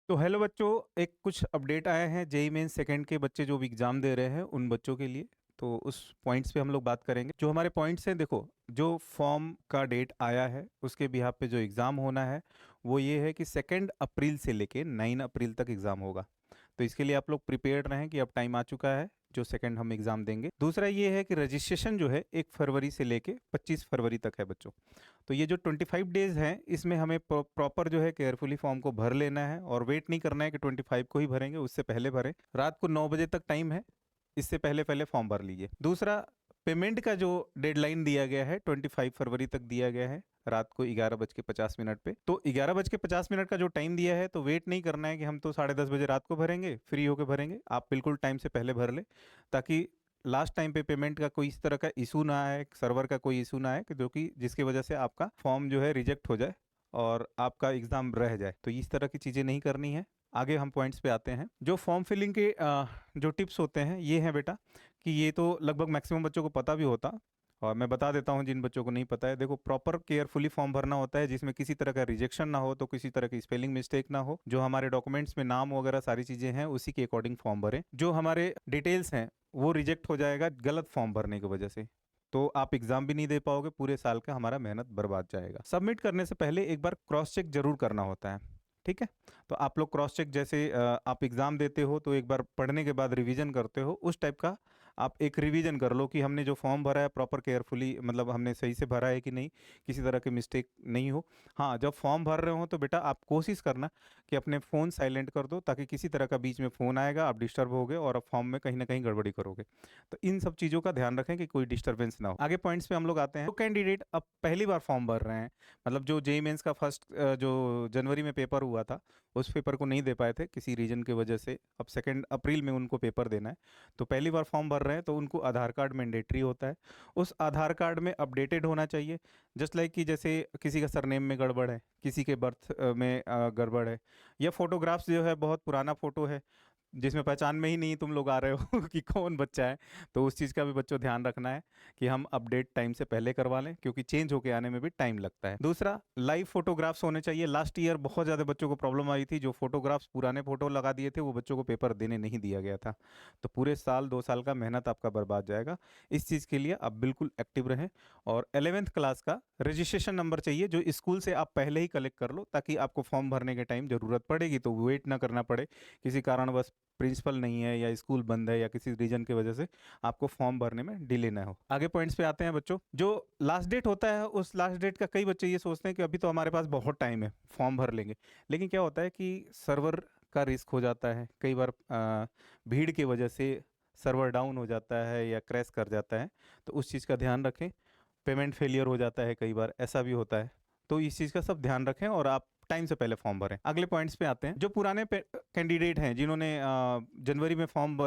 तो हेलो बच्चों, एक कुछ अपडेट आए हैं जेई मेन सेकंड के बच्चे जो भी एग्जाम दे रहे हैं उन बच्चों के लिए। तो उस पॉइंट्स पे हम लोग बात करेंगे। जो हमारे पॉइंट्स हैं, देखो, जो फॉर्म का डेट आया है उसके बिहाफ पे जो एग्ज़ाम होना है वो ये है कि 2 अप्रैल से लेके 9 अप्रैल तक एग्ज़ाम होगा। तो इसके लिए आप लोग प्रिपेयर्ड रहें कि अब टाइम आ चुका है जो सेकंड हम एग्ज़ाम देंगे। दूसरा ये है कि रजिस्ट्रेशन जो है 1 फरवरी से लेके 25 फरवरी तक है बच्चों। तो ये जो 25 डेज हैं इसमें हमें प्रॉपर जो है केयरफुली फॉर्म को भर लेना है और वेट नहीं करना है कि 25 को ही भरेंगे, उससे पहले भरें। रात को 9 बजे तक टाइम है, इससे पहले पहले फॉर्म भर लीजिए। दूसरा, पेमेंट का जो डेडलाइन दिया गया है 25 फरवरी तक दिया गया है, रात को 11:50 पे। तो 11:50 का जो टाइम दिया है, तो वेट नहीं करना है कि हम तो 10:30 बजे रात को भरेंगे, फ्री होकर भरेंगे। आप बिल्कुल टाइम से पहले भर ले, ताकि लास्ट टाइम पे पेमेंट का कोई इस तरह का इशू ना आए, सर्वर का कोई इशू ना आए कि जो कि जिसकी वजह से आपका फॉर्म जो है रिजेक्ट हो जाए और आपका एग्ज़ाम रह जाए। तो इस तरह की चीज़ें नहीं करनी है। आगे हम पॉइंट्स पे आते हैं। जो फॉर्म फिलिंग के जो टिप्स होते हैं ये हैं बेटा, कि ये तो लगभग मैक्सिमम बच्चों को पता भी होता, और मैं बता देता हूँ जिन बच्चों को नहीं पता है। देखो, प्रॉपर केयरफुली फॉर्म भरना होता है जिसमें किसी तरह का रिजेक्शन ना हो, तो किसी तरह की स्पेलिंग मिस्टेक ना हो। जो हमारे डॉक्यूमेंट्स में नाम वगैरह सारी चीज़ें हैं उसी के अकॉर्डिंग फॉर्म भरें। जो हमारे डिटेल्स हैं वो रिजेक्ट हो जाएगा गलत फॉर्म भरने की वजह से, तो आप एग्जाम भी नहीं दे पाओगे, पूरे साल का हमारा मेहनत बर्बाद जाएगा। सबमिट करने से पहले एक बार क्रॉस चेक जरूर करना होता है, ठीक है। तो आप लोग क्रॉस चेक, जैसे आप एग्जाम देते हो तो एक बार पढ़ने के बाद रिवीजन करते हो, उस टाइप का आप एक रिवीजन कर लो कि हमने जो फॉर्म भरा है प्रॉपर केयरफुली, मतलब हमने सही से भरा है कि नहीं, किसी तरह की मिस्टेक नहीं हो। हाँ, जब फॉर्म भर रहे हो तो बेटा आप कोशिश करना कि अपने फ़ोन साइलेंट कर दो, ताकि किसी तरह का बीच में फ़ोन आएगा, आप डिस्टर्ब होगे और आप फॉर्म में कहीं ना कहीं गड़बड़ी करोगे। तो इन सब चीज़ों का ध्यान रखें कि कोई डिस्टर्बेंस ना हो। आगे पॉइंट्स पे हम लोग आते हैं। तो कैंडिडेट अब पहली बार फॉर्म भर रहे हैं, मतलब जो जेई मेंस का फर्स्ट जो जनवरी में पेपर हुआ था उस पेपर को नहीं दे पाए थे किसी रीजन की वजह से, अब 2 अप्रैल में उनको पेपर देना है। तो पहली बार फॉर्म भर रहे हैं तो उनको आधार कार्ड मैंडेटरी होता है। उस आधार कार्ड में अपडेटेड होना चाहिए। जस्ट लाइक कि जैसे किसी का सरनेम में गड़बड़ है, किसी के बर्थ में गड़बड़ है, या फोटोग्राफ्स जो है बहुत पुराना फोटो है जिसमें पहचान में ही नहीं तुम लोग आ रहे हो कि कौन बच्चा है, तो उस चीज़ का भी बच्चों ध्यान रखना है कि हम अपडेट टाइम से पहले करवा लें, क्योंकि चेंज होके आने में भी टाइम लगता है। दूसरा, लाइव फोटोग्राफ्स होने चाहिए। लास्ट ईयर बहुत ज़्यादा बच्चों को प्रॉब्लम आई थी, जो फोटोग्राफ्स पुराने फोटो लगा दिए थे वो बच्चों को पेपर देने नहीं दिया गया था। तो पूरे साल 2 साल का मेहनत आपका बर्बाद जाएगा। इस चीज़ के लिए आप बिल्कुल एक्टिव रहें। और 11th क्लास का रजिस्ट्रेशन नंबर चाहिए, जो स्कूल से आप पहले ही कलेक्ट कर लो, ताकि आपको फॉर्म भरने के टाइम ज़रूरत पड़ेगी तो वेट ना करना पड़े, किसी कारणवश प्रिंसिपल नहीं है या स्कूल बंद है या किसी रीजन की वजह से आपको फॉर्म भरने में डिले ना हो। आगे पॉइंट्स पे आते हैं बच्चों। जो लास्ट डेट होता है उस लास्ट डेट का कई बच्चे ये सोचते हैं कि अभी तो हमारे पास बहुत टाइम है, फॉर्म भर लेंगे। लेकिन क्या होता है कि सर्वर का रिस्क हो जाता है कई बार, भीड़ की वजह से सर्वर डाउन हो जाता है या क्रैश कर जाता है। तो उस चीज़ का ध्यान रखें। पेमेंट फेलियर हो जाता है, कई बार ऐसा भी होता है। तो इस चीज़ का सब ध्यान रखें और आप टाइम से पहले फॉर्म भरें। अगले पॉइंट्स पे आते हैं। जो पुराने कैंडिडेट हैं जिन्होंने जनवरी में फॉर्म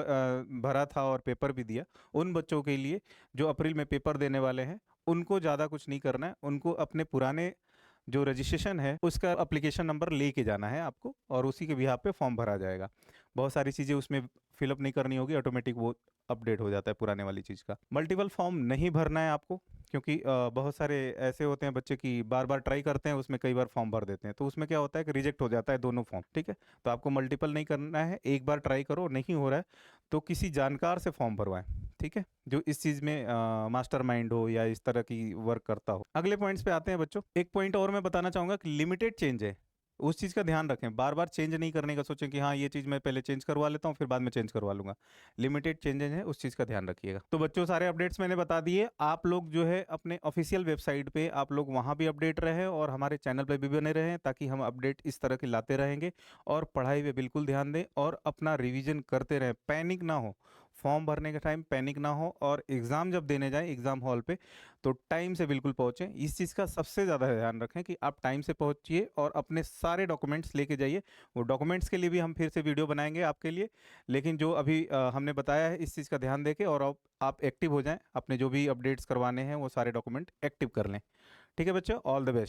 भरा था और पेपर भी दिया, उन बच्चों के लिए जो अप्रैल में पेपर देने वाले हैं उनको ज़्यादा कुछ नहीं करना है। उनको अपने पुराने जो रजिस्ट्रेशन है उसका एप्लीकेशन नंबर लेके जाना है आपको, और उसी के बिहाफ पे फॉर्म भरा जाएगा। बहुत सारी चीज़ें उसमें फिलअप नहीं करनी होगी, ऑटोमेटिक वो अपडेट हो जाता है पुराने वाली चीज़ का। मल्टीपल फॉर्म नहीं भरना है आपको, क्योंकि बहुत सारे ऐसे होते हैं बच्चे की बार बार ट्राई करते हैं, उसमें कई बार फॉर्म भर देते हैं, तो उसमें क्या होता है कि रिजेक्ट हो जाता है दोनों फॉर्म, ठीक है। तो आपको मल्टीपल नहीं करना है, एक बार ट्राई करो, नहीं हो रहा है तो किसी जानकार से फॉर्म भरवाएं, ठीक है, जो इस चीज़ में मास्टर माइंड हो या इस तरह की वर्क करता हो। अगले पॉइंट्स पे आते हैं बच्चों। एक पॉइंट और मैं बताना चाहूँगा कि लिमिटेड चेंज है, उस चीज़ का ध्यान रखें। बार बार चेंज नहीं करने का सोचें कि हाँ ये चीज़ मैं पहले चेंज करवा लेता हूँ फिर बाद में चेंज करवा लूंगा। लिमिटेड चेंजेस हैं, उस चीज़ का ध्यान रखिएगा। तो बच्चों, सारे अपडेट्स मैंने बता दिए। आप लोग जो है अपने ऑफिशियल वेबसाइट पे आप लोग वहाँ भी अपडेट रहें और हमारे चैनल पे भी बने रहें, ताकि हम अपडेट इस तरह के लाते रहेंगे। और पढ़ाई पे बिल्कुल ध्यान दें और अपना रिवीजन करते रहें, पैनिक ना हो। फॉर्म भरने के टाइम पैनिक ना हो, और एग्ज़ाम जब देने जाएं एग्ज़ाम हॉल पे तो टाइम से बिल्कुल पहुँचें। इस चीज़ का सबसे ज़्यादा ध्यान रखें कि आप टाइम से पहुँचिए और अपने सारे डॉक्यूमेंट्स लेके जाइए। वो डॉक्यूमेंट्स के लिए भी हम फिर से वीडियो बनाएंगे आपके लिए, लेकिन जो अभी हमने बताया है इस चीज़ का ध्यान देके, और आप एक्टिव हो जाएं, अपने जो भी अपडेट्स करवाने हैं वो सारे डॉक्यूमेंट एक्टिव कर लें। ठीक है बच्चों, ऑल द बेस्ट।